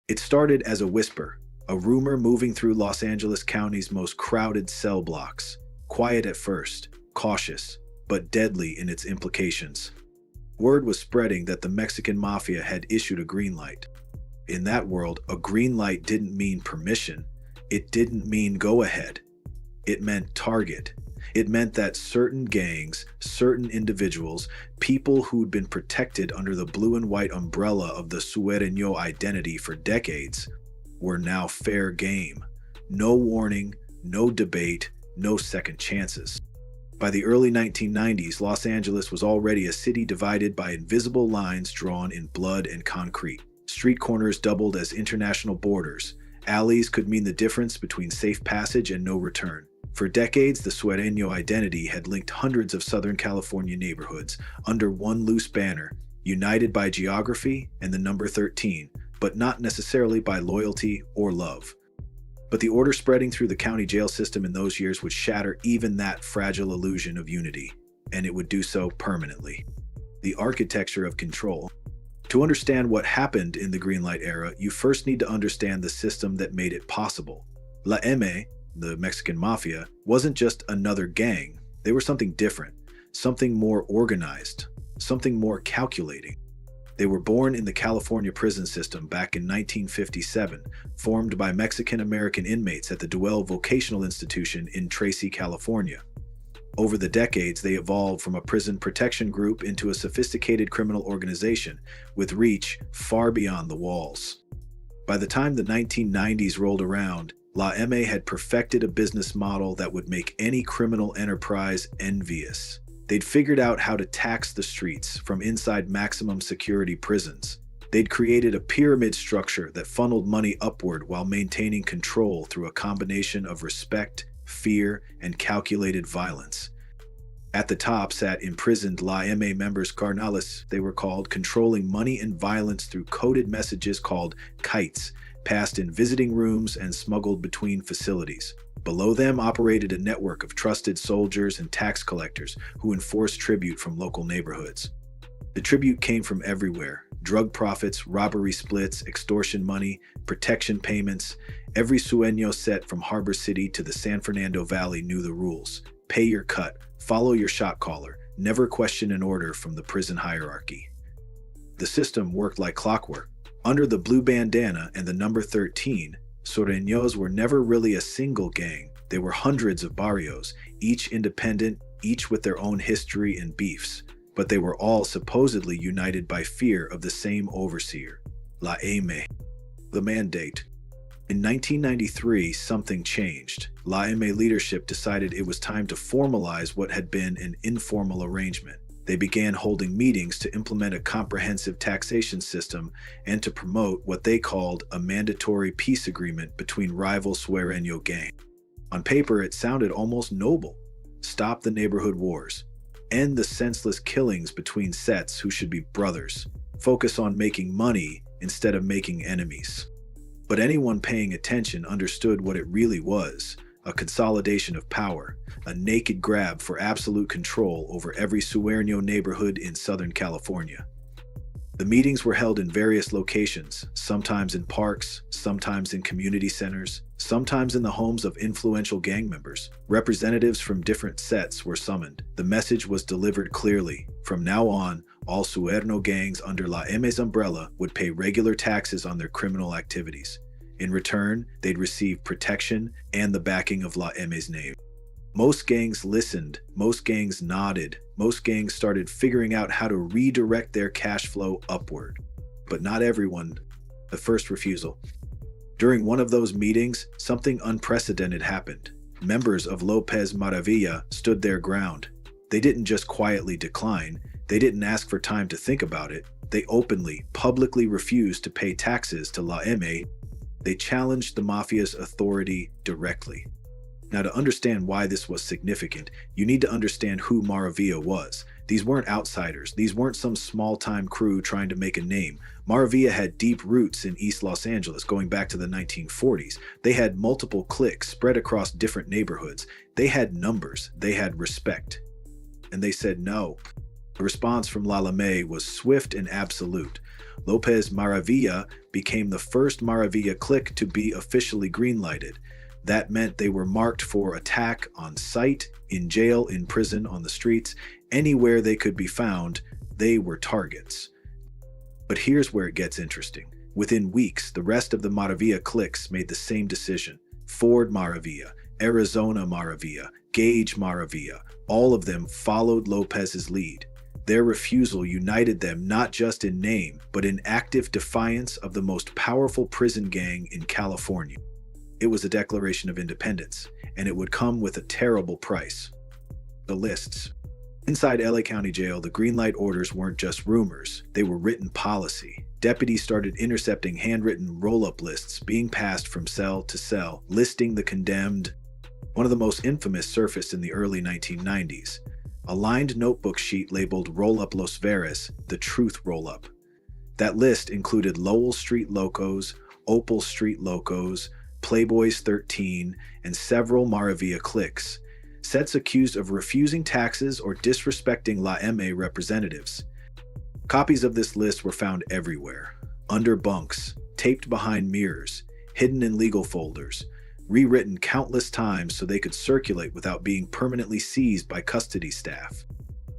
It started as a whisper, a rumor moving through Los Angeles County's most crowded cell blocks. Quiet at first, cautious, but deadly in its implications. Word was spreading that the Mexican Mafia had issued a green light. In that world, a green light didn't mean permission. It didn't mean go ahead. It meant target. It meant that certain gangs, certain individuals, people who'd been protected under the blue and white umbrella of the Sueño identity for decades, were now fair game. No warning, no debate, no second chances. By the early 1990s, Los Angeles was already a city divided by invisible lines drawn in blood and concrete. Street corners doubled as international borders. Alleys could mean the difference between safe passage and no return. For decades, the Sueño identity had linked hundreds of Southern California neighborhoods under one loose banner, united by geography and the number 13, but not necessarily by loyalty or love. But the order spreading through the county jail system in those years would shatter even that fragile illusion of unity, and it would do so permanently. The architecture of control. To understand what happened in the green light era, you first need to understand the system that made it possible. La M, the Mexican Mafia, wasn't just another gang. They were something different, something more organized, something more calculating. They were born in the California prison system back in 1957, formed by Mexican-American inmates at the Lowell Vocational Institution in Tracy, California. Over the decades, they evolved from a prison protection group into a sophisticated criminal organization with reach far beyond the walls. By the time the 1990s rolled around, La M had perfected a business model that would make any criminal enterprise envious. They'd figured out how to tax the streets from inside maximum security prisons. They'd created a pyramid structure that funneled money upward while maintaining control through a combination of respect, fear, and calculated violence. At the top sat imprisoned La M members carnales, they were called, controlling money and violence through coded messages called kites, passed in visiting rooms and smuggled between facilities. Below them operated a network of trusted soldiers and tax collectors who enforced tribute from local neighborhoods. The tribute came from everywhere: drug profits, robbery splits, extortion money, protection payments. Every Sueño set from Harbor City to the San Fernando Valley knew the rules. Pay your cut, follow your shot caller, never question an order from the prison hierarchy. The system worked like clockwork. Under the blue bandana and the number 13, Sueños were never really a single gang. They were hundreds of barrios, each independent, each with their own history and beefs, but they were all supposedly united by fear of the same overseer, La M. The mandate. In 1993, something changed. La M leadership decided it was time to formalize what had been an informal arrangement. They began holding meetings to implement a comprehensive taxation system and to promote what they called a mandatory peace agreement between rival Sueño gangs. On paper, it sounded almost noble. Stop the neighborhood wars. End the senseless killings between sets who should be brothers. Focus on making money instead of making enemies. But anyone paying attention understood what it really was: a consolidation of power, a naked grab for absolute control over every Sueño neighborhood in Southern California. The meetings were held in various locations, sometimes in parks, sometimes in community centers, sometimes in the homes of influential gang members. Representatives from different sets were summoned. The message was delivered clearly: from now on, all Sueño gangs under La M's umbrella would pay regular taxes on their criminal activities. In return, they'd receive protection and the backing of La M's name. Most gangs listened, most gangs nodded, most gangs started figuring out how to redirect their cash flow upward. But not everyone. The first refusal. During one of those meetings, something unprecedented happened. Members of Lopez Maravilla stood their ground. They didn't just quietly decline. They didn't ask for time to think about it. They openly, publicly refused to pay taxes to La M. They challenged the Mafia's authority directly. Now, to understand why this was significant, you need to understand who Maravilla was. These weren't outsiders. These weren't some small-time crew trying to make a name. Maravilla had deep roots in East Los Angeles going back to the 1940s. They had multiple cliques spread across different neighborhoods. They had numbers. They had respect. And they said no. The response from La M was swift and absolute. Lopez Maravilla became the first Maravilla clique to be officially greenlighted. That meant they were marked for attack on sight, in jail, in prison, on the streets, anywhere they could be found, they were targets. But here's where it gets interesting. Within weeks, the rest of the Maravilla cliques made the same decision. Ford Maravilla, Arizona Maravilla, Gage Maravilla, all of them followed Lopez's lead. Their refusal united them not just in name, but in active defiance of the most powerful prison gang in California. It was a declaration of independence, and it would come with a terrible price. The lists. Inside LA County Jail, the green light orders weren't just rumors, they were written policy. Deputies started intercepting handwritten roll-up lists being passed from cell to cell, listing the condemned. One of the most infamous surfaced in the early 1990s. A lined notebook sheet labeled Roll-Up Los Veres, the truth roll-up. That list included Lowell Street Locos, Opel Street Locos, Playboys 13, and several Maravilla cliques. Sets accused of refusing taxes or disrespecting La M representatives. Copies of this list were found everywhere. Under bunks, taped behind mirrors, hidden in legal folders, rewritten countless times so they could circulate without being permanently seized by custody staff.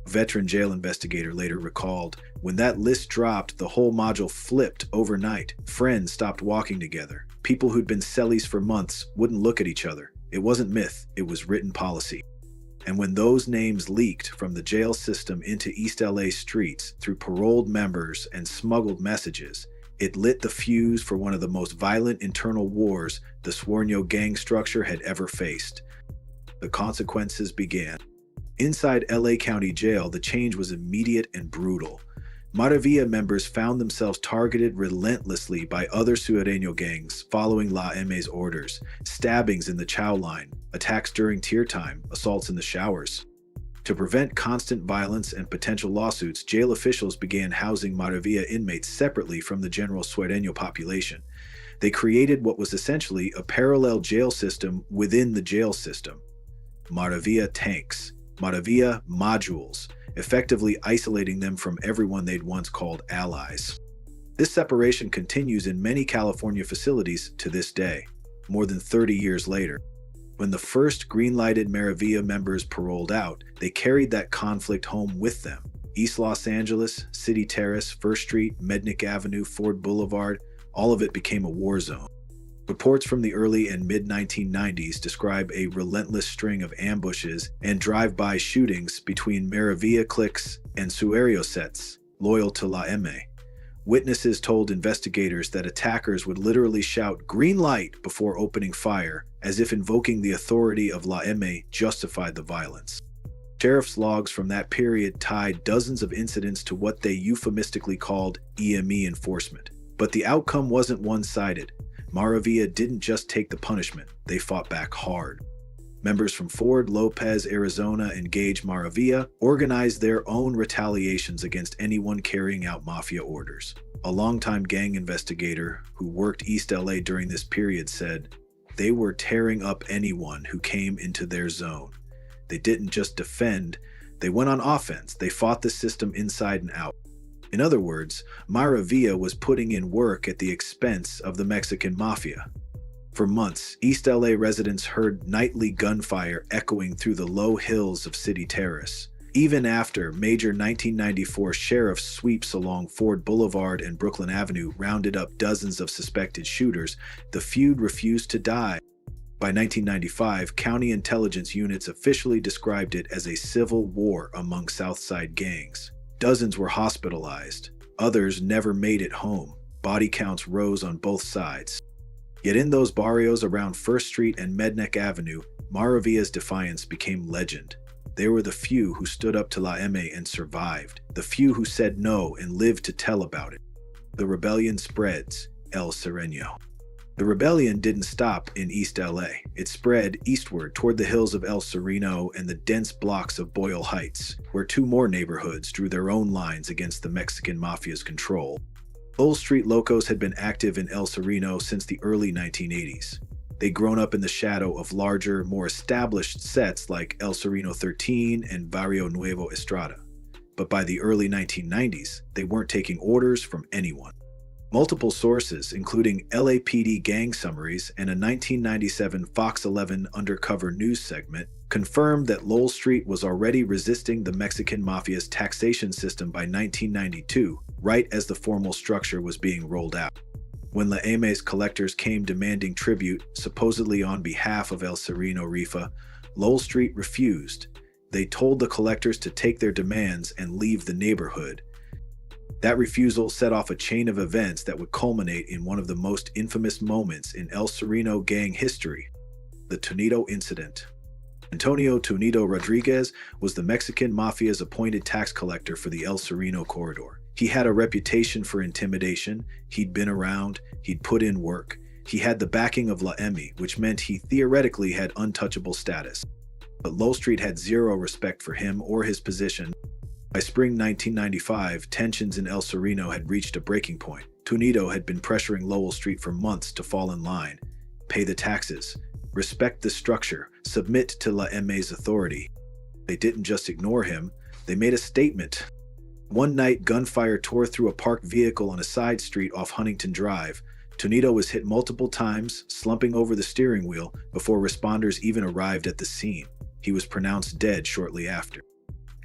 A veteran jail investigator later recalled, when that list dropped, the whole module flipped overnight. Friends stopped walking together. People who'd been cellies for months wouldn't look at each other. It wasn't myth, it was written policy. And when those names leaked from the jail system into East LA streets through paroled members and smuggled messages, it lit the fuse for one of the most violent internal wars the Sueño gang structure had ever faced. The consequences began. Inside LA County Jail, the change was immediate and brutal. Maravilla members found themselves targeted relentlessly by other Sueño gangs following La M's orders, stabbings in the chow line, attacks during tier time, assaults in the showers. To prevent constant violence and potential lawsuits, jail officials began housing Maravilla inmates separately from the general Sueño population. They created what was essentially a parallel jail system within the jail system. Maravilla tanks, Maravilla modules, effectively isolating them from everyone they'd once called allies. This separation continues in many California facilities to this day, more than 30 years later. When the first green-lighted Maravilla members paroled out, they carried that conflict home with them. East Los Angeles, City Terrace, First Street, Mednick Avenue, Ford Boulevard, all of it became a war zone. Reports from the early and mid-1990s describe a relentless string of ambushes and drive-by shootings between Maravilla cliques and Sueño sets, loyal to La M. Witnesses told investigators that attackers would literally shout "green light" before opening fire, as if invoking the authority of La M justified the violence. Sheriff's logs from that period tied dozens of incidents to what they euphemistically called EME enforcement. But the outcome wasn't one-sided. Maravilla didn't just take the punishment, they fought back hard. Members from Ford, Lopez, Arizona, and Gage Maravilla organized their own retaliations against anyone carrying out mafia orders. A longtime gang investigator who worked East LA during this period said, "They were tearing up anyone who came into their zone. They didn't just defend, they went on offense. They fought the system inside and out." In other words, Maravilla was putting in work at the expense of the Mexican Mafia. For months, East LA residents heard nightly gunfire echoing through the low hills of City Terrace. Even after major 1994 sheriff's sweeps along Ford Boulevard and Brooklyn Avenue rounded up dozens of suspected shooters, the feud refused to die. By 1995, county intelligence units officially described it as a civil war among Southside gangs. Dozens were hospitalized. Others never made it home. Body counts rose on both sides. Yet in those barrios around First Street and Mednick Avenue, Maravilla's defiance became legend. They were the few who stood up to La M and survived, the few who said no and lived to tell about it. The rebellion spreads, El Sereno. The rebellion didn't stop in East LA. It spread eastward toward the hills of El Sereno and the dense blocks of Boyle Heights, where two more neighborhoods drew their own lines against the Mexican Mafia's control. Lowell Street Locos had been active in El Sereno since the early 1980s. They'd grown up in the shadow of larger, more established sets like El Sereno 13 and Barrio Nuevo Estrada. But by the early 1990s, they weren't taking orders from anyone. Multiple sources, including LAPD gang summaries and a 1997 Fox 11 undercover news segment, confirmed that Lowell Street was already resisting the Mexican Mafia's taxation system by 1992, right as the formal structure was being rolled out. When La M's collectors came demanding tribute, supposedly on behalf of El Sereno Rifa, Lowell Street refused. They told the collectors to take their demands and leave the neighborhood. That refusal set off a chain of events that would culminate in one of the most infamous moments in El Sereno gang history, the Tonito Incident. Antonio Tonito Rodriguez was the Mexican Mafia's appointed tax collector for the El Sereno corridor. He had a reputation for intimidation, he'd been around, he'd put in work, he had the backing of La M, which meant he theoretically had untouchable status. But Lowell Street had zero respect for him or his position. By spring 1995, tensions in El Sereno had reached a breaking point. Tonito had been pressuring Lowell Street for months to fall in line, pay the taxes, respect the structure, submit to La M's authority. They didn't just ignore him, they made a statement. One night, gunfire tore through a parked vehicle on a side street off Huntington Drive. Tonito was hit multiple times, slumping over the steering wheel before responders even arrived at the scene. He was pronounced dead shortly after.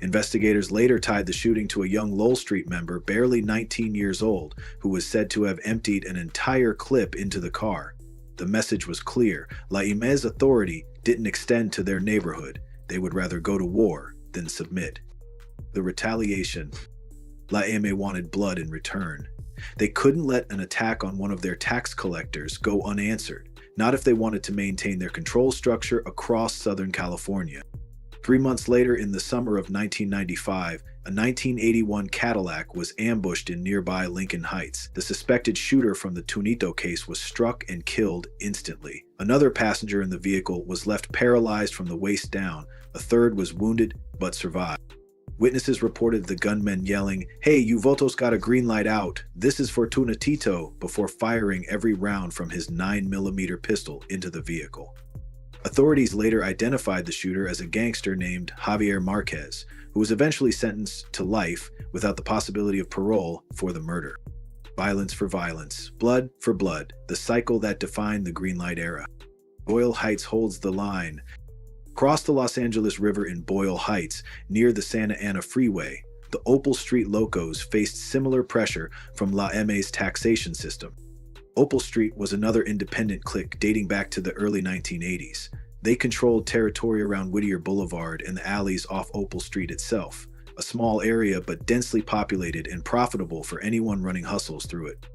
Investigators later tied the shooting to a young Lowell Street member, barely 19 years old, who was said to have emptied an entire clip into the car. The message was clear. La M's authority didn't extend to their neighborhood. They would rather go to war than submit. The retaliation. La M wanted blood in return. They couldn't let an attack on one of their tax collectors go unanswered, not if they wanted to maintain their control structure across Southern California. 3 months later, in the summer of 1995, a 1981 Cadillac was ambushed in nearby Lincoln Heights. The suspected shooter from the Tonito case was struck and killed instantly. Another passenger in the vehicle was left paralyzed from the waist down. A third was wounded but survived. Witnesses reported the gunmen yelling, "Hey, you votos got a green light out. This is for Tonitito," before firing every round from his 9mm pistol into the vehicle. Authorities later identified the shooter as a gangster named Javier Marquez, who was eventually sentenced to life without the possibility of parole for the murder. Violence for violence, blood for blood, the cycle that defined the green light era. Boyle Heights holds the line. Across the Los Angeles River in Boyle Heights, near the Santa Ana Freeway, the Opel Street Locos faced similar pressure from La M's taxation system. Opel Street was another independent clique dating back to the early 1980s. They controlled territory around Whittier Boulevard and the alleys off Opel Street itself, a small area but densely populated and profitable for anyone running hustles through it.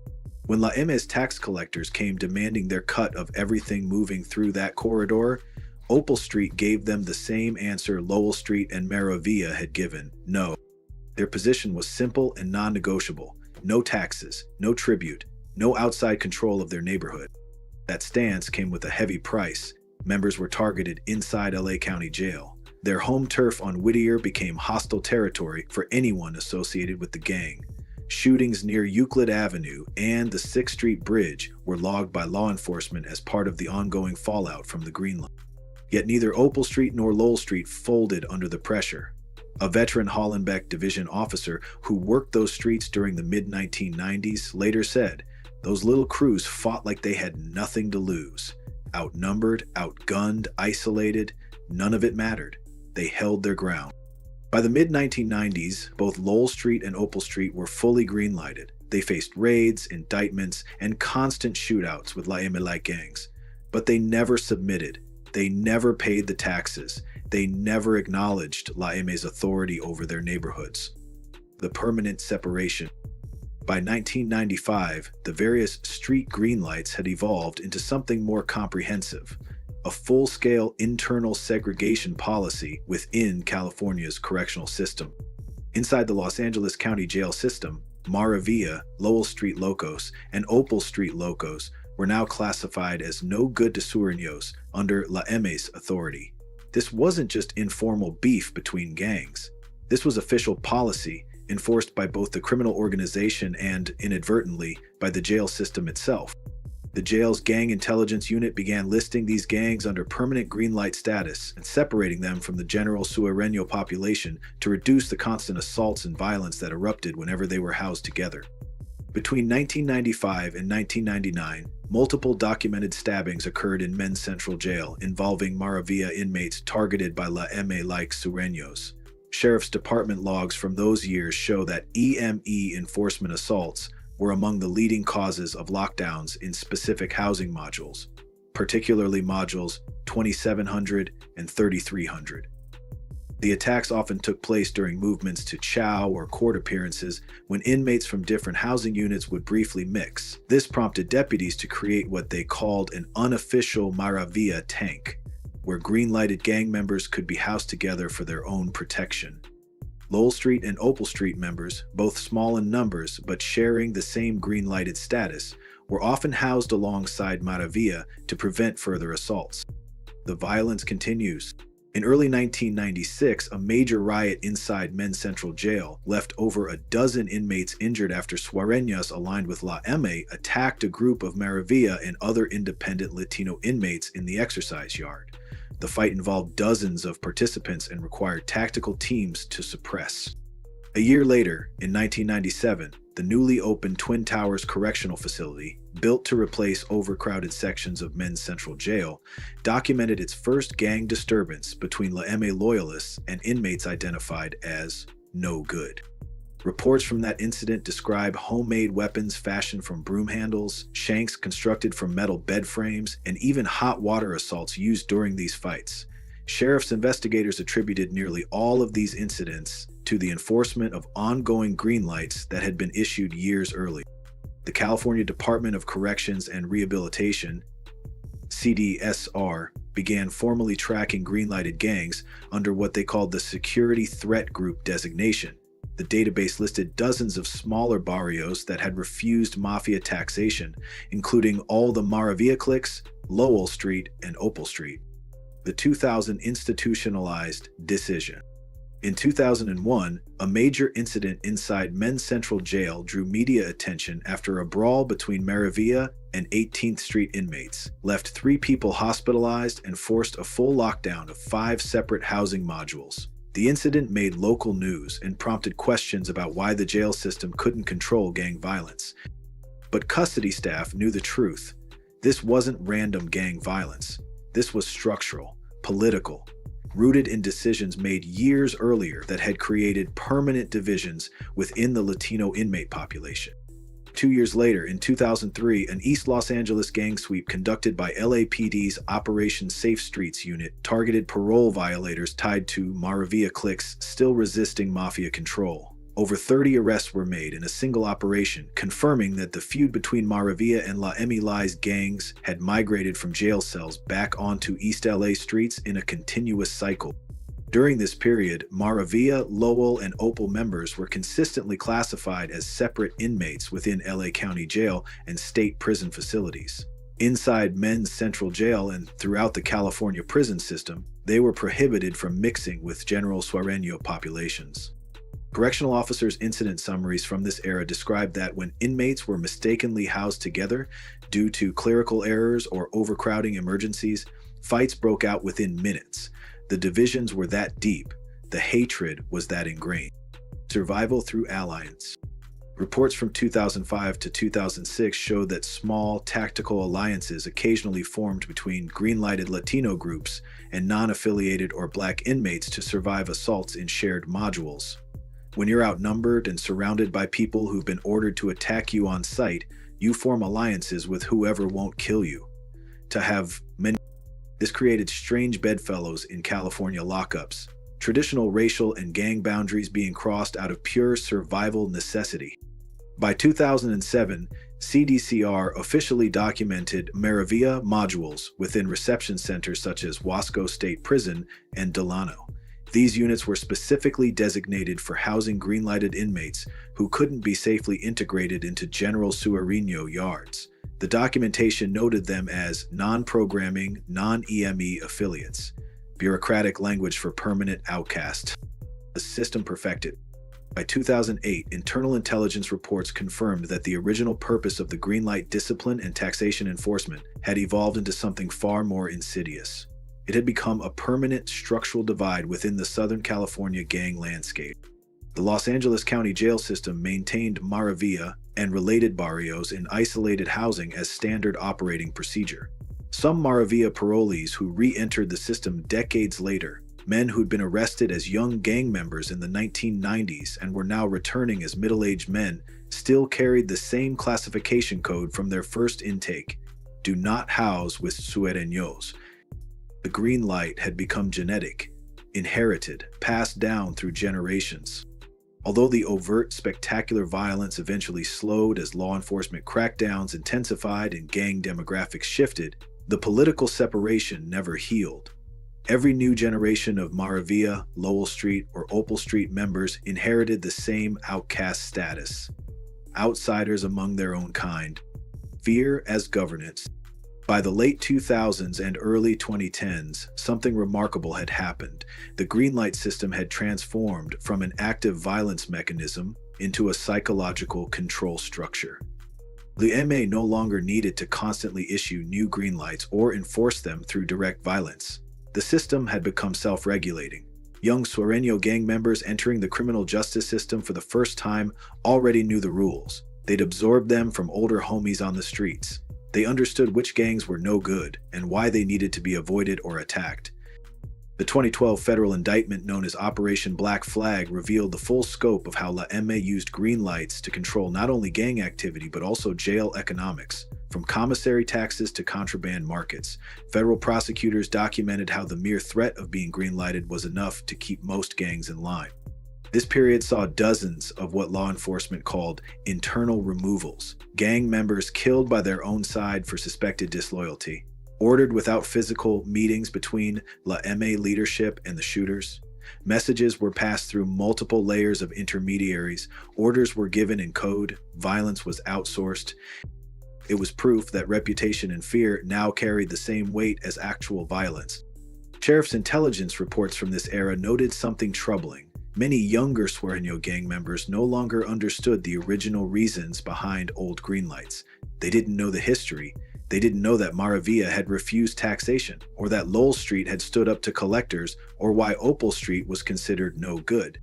When La M's tax collectors came demanding their cut of everything moving through that corridor, Opel Street gave them the same answer Lowell Street and Maravilla had given: no. Their position was simple and non-negotiable: no taxes, no tribute, no outside control of their neighborhood. That stance came with a heavy price. Members were targeted inside LA County Jail. Their home turf on Whittier became hostile territory for anyone associated with the gang. Shootings near Euclid Avenue and the 6th Street Bridge were logged by law enforcement as part of the ongoing fallout from the Green Line. Yet neither Opel Street nor Lowell Street folded under the pressure. A veteran Hollenbeck division officer who worked those streets during the mid-1990s later said, "Those little crews fought like they had nothing to lose. Outnumbered, outgunned, isolated, none of it mattered. They held their ground." By the mid-1990s, both Lowell Street and Opel Street were fully green-lighted. They faced raids, indictments, and constant shootouts with La M-like gangs. But they never submitted. They never paid the taxes. They never acknowledged La M's authority over their neighborhoods. The permanent separation. By 1995, the various street green lights had evolved into something more comprehensive: a full-scale internal segregation policy within California's correctional system. Inside the Los Angeles County Jail system, Maravilla, Lowell Street Locos, and Opel Street Locos were now classified as no good de sureños under La M's authority. This wasn't just informal beef between gangs. This was official policy enforced by both the criminal organization and, inadvertently, by the jail system itself. The jail's gang intelligence unit began listing these gangs under permanent green light status and separating them from the general sureño population to reduce the constant assaults and violence that erupted whenever they were housed together. Between 1995 and 1999, multiple documented stabbings occurred in Men's Central Jail involving Maravilla inmates targeted by La M.A.-like sureños. Sheriff's Department logs from those years show that EME enforcement assaults were among the leading causes of lockdowns in specific housing modules, particularly modules 2700 and 3300. The attacks often took place during movements to chow or court appearances when inmates from different housing units would briefly mix. This prompted deputies to create what they called an unofficial Maravilla tank, where green-lighted gang members could be housed together for their own protection. Lowell Street and Opel Street members, both small in numbers but sharing the same green-lighted status, were often housed alongside Maravilla to prevent further assaults. The violence continues. In early 1996, a major riot inside Men's Central Jail left over a dozen inmates injured after sureños aligned with La M.A. attacked a group of Maravilla and other independent Latino inmates in the exercise yard. The fight involved dozens of participants and required tactical teams to suppress. A year later, in 1997, the newly opened Twin Towers Correctional Facility, built to replace overcrowded sections of Men's Central Jail, documented its first gang disturbance between La M.A. loyalists and inmates identified as no good. Reports from that incident describe homemade weapons fashioned from broom handles, shanks constructed from metal bed frames, and even hot water assaults used during these fights. Sheriff's investigators attributed nearly all of these incidents to the enforcement of ongoing green lights that had been issued years earlier. The California Department of Corrections and Rehabilitation, CDSR, began formally tracking green-lighted gangs under what they called the Security Threat Group designation. The database listed dozens of smaller barrios that had refused mafia taxation, including all the Maravilla cliques, Lowell Street, and Opel Street. The 2000 institutionalized decision. In 2001, a major incident inside Men's Central Jail drew media attention after a brawl between Maravilla and 18th Street inmates left 3 people hospitalized and forced a full lockdown of 5 separate housing modules. The incident made local news and prompted questions about why the jail system couldn't control gang violence. But custody staff knew the truth. This wasn't random gang violence. This was structural, political, rooted in decisions made years earlier that had created permanent divisions within the Latino inmate population. 2 years later, in 2003, an East Los Angeles gang sweep conducted by LAPD's Operation Safe Streets unit targeted parole violators tied to Maravilla cliques still resisting mafia control. Over 30 arrests were made in a single operation, confirming that the feud between Maravilla and La M.A.'s gangs had migrated from jail cells back onto East LA streets in a continuous cycle. During this period, Maravilla, Lowell, and Opel members were consistently classified as separate inmates within LA County Jail and state prison facilities. Inside Men's Central Jail and throughout the California prison system, they were prohibited from mixing with general sureño populations. Correctional officers' incident summaries from this era described that when inmates were mistakenly housed together due to clerical errors or overcrowding emergencies, fights broke out within minutes. The divisions were that deep, the hatred was that ingrained. Survival through alliance. Reports from 2005 to 2006 showed that small, tactical alliances occasionally formed between green-lighted Latino groups and non-affiliated or black inmates to survive assaults in shared modules. When you're outnumbered and surrounded by people who've been ordered to attack you on sight, you form alliances with whoever won't kill you. To have many. This created strange bedfellows in California lockups, traditional racial and gang boundaries being crossed out of pure survival necessity. By 2007, CDCR officially documented Maravilla modules within reception centers such as Wasco State Prison and Delano. These units were specifically designated for housing green-lighted inmates who couldn't be safely integrated into general sureño yards. The documentation noted them as non-programming, non-EME affiliates, bureaucratic language for permanent outcasts. The system perfected. By 2008, internal intelligence reports confirmed that the original purpose of the green light discipline and taxation enforcement had evolved into something far more insidious. It had become a permanent structural divide within the Southern California gang landscape. The Los Angeles County jail system maintained Maravilla and related barrios in isolated housing as standard operating procedure. Some Maravilla parolees who re-entered the system decades later, men who'd been arrested as young gang members in the 1990s and were now returning as middle-aged men, still carried the same classification code from their first intake: do not house with sureños. The green light had become genetic, inherited, passed down through generations. Although the overt, spectacular violence eventually slowed as law enforcement crackdowns intensified and gang demographics shifted, the political separation never healed. Every new generation of Maravilla, Lowell Street, or Opel Street members inherited the same outcast status: outsiders among their own kind. Fear as governance. By the late 2000s and early 2010s, something remarkable had happened. The green light system had transformed from an active violence mechanism into a psychological control structure. The MA no longer needed to constantly issue new green lights or enforce them through direct violence. The system had become self-regulating. Young Sureño gang members entering the criminal justice system for the first time already knew the rules. They'd absorbed them from older homies on the streets. They understood which gangs were no good and why they needed to be avoided or attacked. The 2012 federal indictment known as Operation Black Flag revealed the full scope of how La MA used green lights to control not only gang activity but also jail economics. From commissary taxes to contraband markets, federal prosecutors documented how the mere threat of being green-lighted was enough to keep most gangs in line. This period saw dozens of what law enforcement called internal removals, gang members killed by their own side for suspected disloyalty, ordered without physical meetings between La MA leadership and the shooters. Messages were passed through multiple layers of intermediaries, orders were given in code, violence was outsourced. It was proof that reputation and fear now carried the same weight as actual violence. Sheriff's intelligence reports from this era noted something troubling. Many younger Sureño gang members no longer understood the original reasons behind old green lights. They didn't know the history. They didn't know that Maravilla had refused taxation, or that Lowell Street had stood up to collectors, or why Opel Street was considered no good.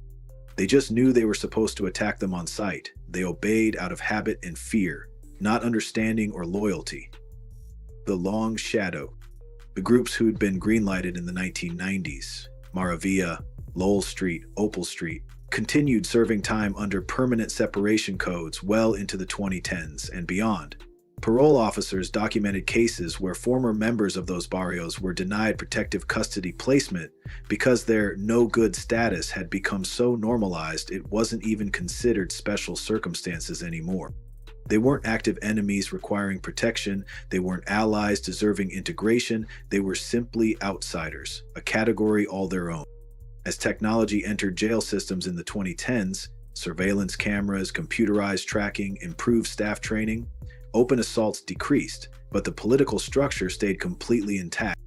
They just knew they were supposed to attack them on sight. They obeyed out of habit and fear, not understanding or loyalty. The long shadow. The groups who'd been green-lighted in the 1990s, Maravilla, Lowell Street, Opel Street, continued serving time under permanent separation codes well into the 2010s and beyond. Parole officers documented cases where former members of those barrios were denied protective custody placement because their no-good status had become so normalized it wasn't even considered special circumstances anymore. They weren't active enemies requiring protection, they weren't allies deserving integration, they were simply outsiders, a category all their own. As technology entered jail systems in the 2010s, surveillance cameras, computerized tracking, improved staff training, open assaults decreased, but the political structure stayed completely intact.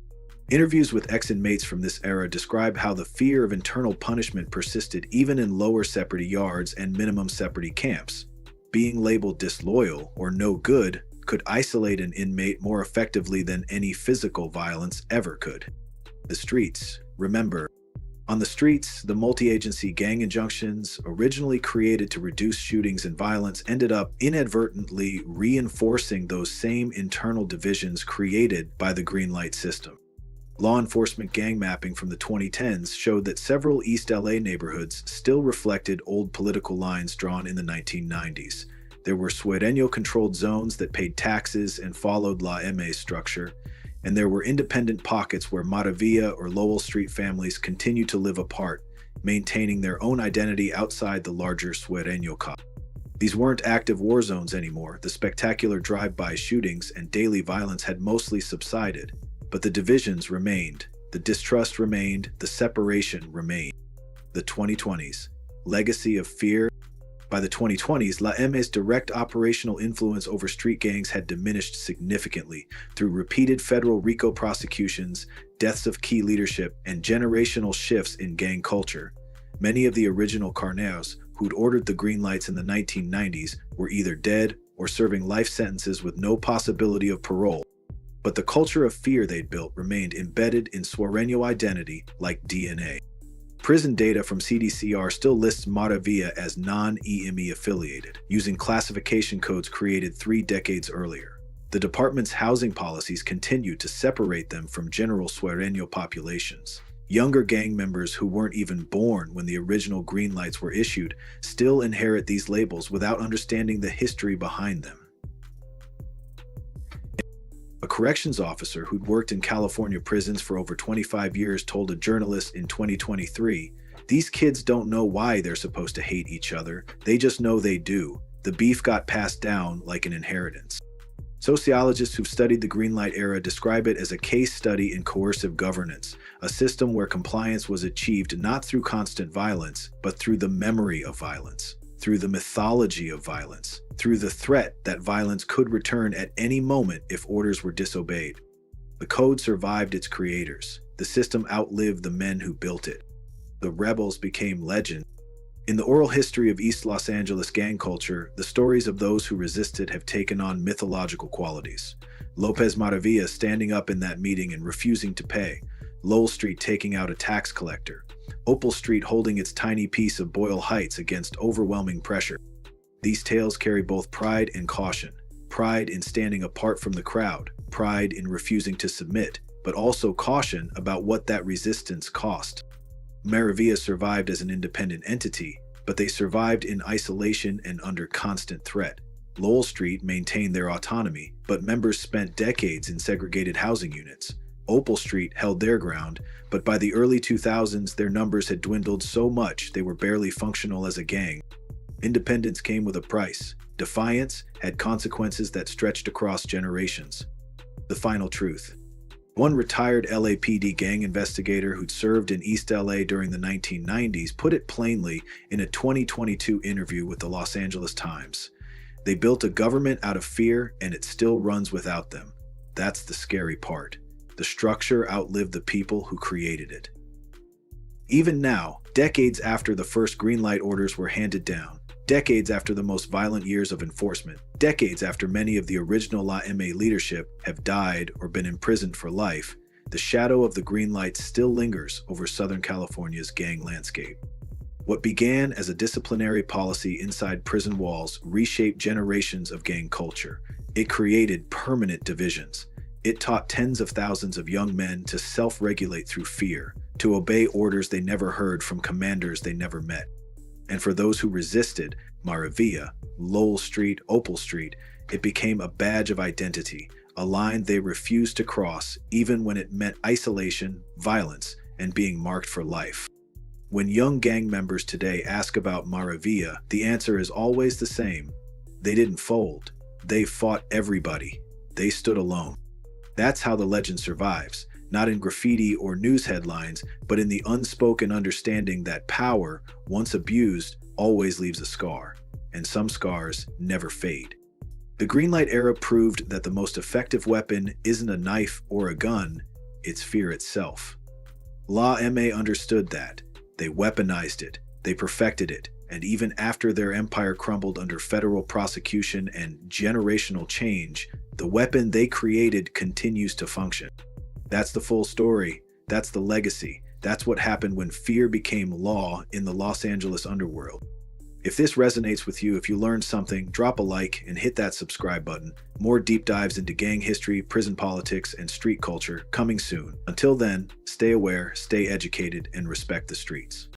Interviews with ex-inmates from this era describe how the fear of internal punishment persisted even in lower separate yards and minimum separate camps. Being labeled disloyal or no good could isolate an inmate more effectively than any physical violence ever could. The streets, remember. On the streets, the multi-agency gang injunctions, originally created to reduce shootings and violence, ended up inadvertently reinforcing those same internal divisions created by the green light system. Law enforcement gang mapping from the 2010s showed that several East LA neighborhoods still reflected old political lines drawn in the 1990s. There were Sureño-controlled zones that paid taxes and followed La MA's structure, and there were independent pockets where Maravilla or Lowell Street families continued to live apart, maintaining their own identity outside the larger Sureño cop. These weren't active war zones anymore. The spectacular drive-by shootings and daily violence had mostly subsided, but the divisions remained, the distrust remained, the separation remained. The 2020s. Legacy of fear. By the 2020s, La MA's direct operational influence over street gangs had diminished significantly through repeated federal RICO prosecutions, deaths of key leadership, and generational shifts in gang culture. Many of the original carneros who'd ordered the green lights in the 1990s were either dead or serving life sentences with no possibility of parole. But the culture of fear they'd built remained embedded in Sureño identity like DNA. Prison data from CDCR still lists Maravilla as non-EME affiliated, using classification codes created 3 decades earlier. The department's housing policies continue to separate them from general Sueño populations. Younger gang members who weren't even born when the original green lights were issued still inherit these labels without understanding the history behind them. A corrections officer who'd worked in California prisons for over 25 years told a journalist in 2023, "These kids don't know why they're supposed to hate each other, they just know they do. The beef got passed down like an inheritance." Sociologists who've studied the green light era describe it as a case study in coercive governance, a system where compliance was achieved not through constant violence, but through the memory of violence, through the mythology of violence, through the threat that violence could return at any moment if orders were disobeyed. The code survived its creators. The system outlived the men who built it. The rebels became legend. In the oral history of East Los Angeles gang culture, the stories of those who resisted have taken on mythological qualities. Lopez Maravilla standing up in that meeting and refusing to pay, Lowell Street taking out a tax collector, Opel Street holding its tiny piece of Boyle Heights against overwhelming pressure. These tales carry both pride and caution. Pride in standing apart from the crowd, pride in refusing to submit, but also caution about what that resistance cost. Maravilla survived as an independent entity, but they survived in isolation and under constant threat. Lowell Street maintained their autonomy, but members spent decades in segregated housing units. Opel Street held their ground, but by the early 2000s their numbers had dwindled so much they were barely functional as a gang. Independence came with a price. Defiance had consequences that stretched across generations. The final truth. One retired LAPD gang investigator who'd served in East LA during the 1990s put it plainly in a 2022 interview with the Los Angeles Times. "They built a government out of fear and it still runs without them. That's the scary part. The structure outlived the people who created it." Even now, decades after the first green light orders were handed down, decades after the most violent years of enforcement, decades after many of the original La MA leadership have died or been imprisoned for life, the shadow of the green light still lingers over Southern California's gang landscape. What began as a disciplinary policy inside prison walls reshaped generations of gang culture. It created permanent divisions. It taught tens of thousands of young men to self-regulate through fear, to obey orders they never heard from commanders they never met. And for those who resisted, Maravilla, Lowell Street, Opel Street, it became a badge of identity, a line they refused to cross even when it meant isolation, violence, and being marked for life. When young gang members today ask about Maravilla, the answer is always the same. They didn't fold. They fought everybody. They stood alone. That's how the legend survives. Not in graffiti or news headlines, but in the unspoken understanding that power, once abused, always leaves a scar, and some scars never fade. The green light era proved that the most effective weapon isn't a knife or a gun, it's fear itself. La MA understood that. They weaponized it, they perfected it, and even after their empire crumbled under federal prosecution and generational change, the weapon they created continues to function. That's the full story. That's the legacy. That's what happened when fear became law in the Los Angeles underworld. If this resonates with you, if you learned something, drop a like and hit that subscribe button. More deep dives into gang history, prison politics, and street culture coming soon. Until then, stay aware, stay educated, and respect the streets.